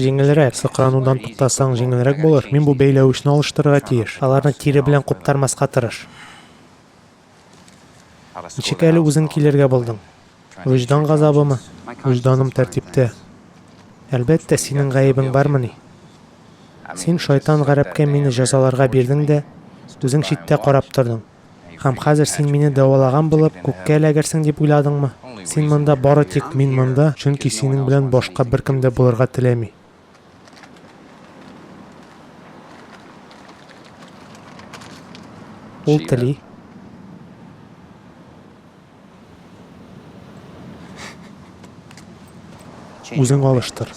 Жеңілірәк, сықыранудан туктасаң жеңілірәк болыр. Мин бу бәйләүешне алыштырырга тиеш. Аларны тире белән куптармаска тырыш. Ничек әле үзең килергә булдың? Вөҗдан газабымы? Вөҗданым тәртиптә. Әлбәттә, синең гаебең бармы ни? Син шайтан гарәпкә мине җәзаларга бирдең дә, үзең читтә карап тордың. Һәм хәзер син мине дәвалаган булып, күккә эләгерсең дип уйладыңмы? Син монда бары тик мин монда, чөнки синең белән башка беркем дә булырга теләми. Ул тели. Үзең алыштыр.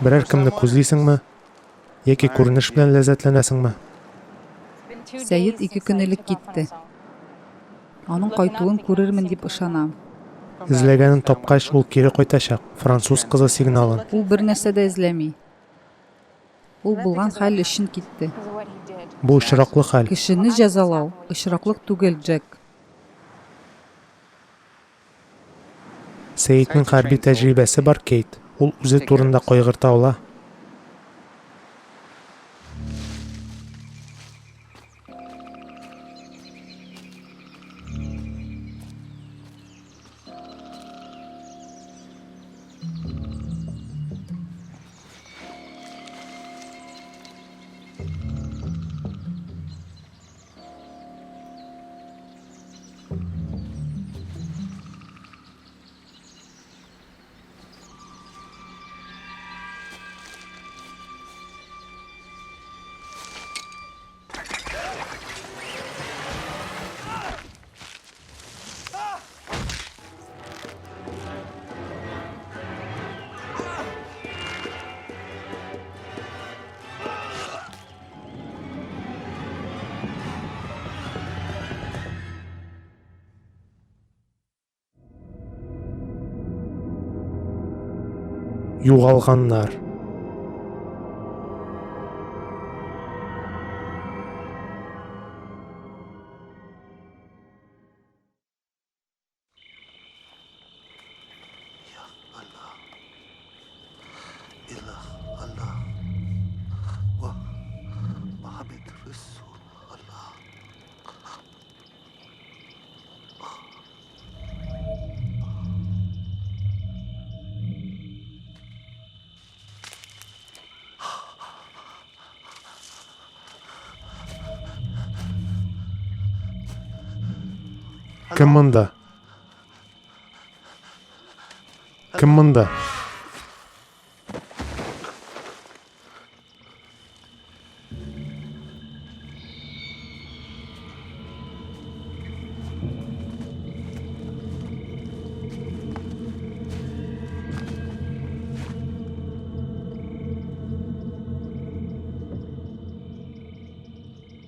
Берәр кемне күзлисеңме? Яки күренеш белән ләззәтләнәсеңме? Сәйет 2 көн элек китте. Аның кайтуын күрермен дип ышанам. Эзләгәнен тапкач, ул кире кайтачак. Француз кызы сигналын. Ул бер нәрсә дә эзләми. Ул булган хәл өчен китте. Бу очраклы хәл. Кешене җәзалау очраклык түгел, Джек. Сәйетнең хәрби тәҗрибәсе бар, Кейт. Ул үзе турында кайгырта ала. Югалганнар. Кем монда? Кем монда?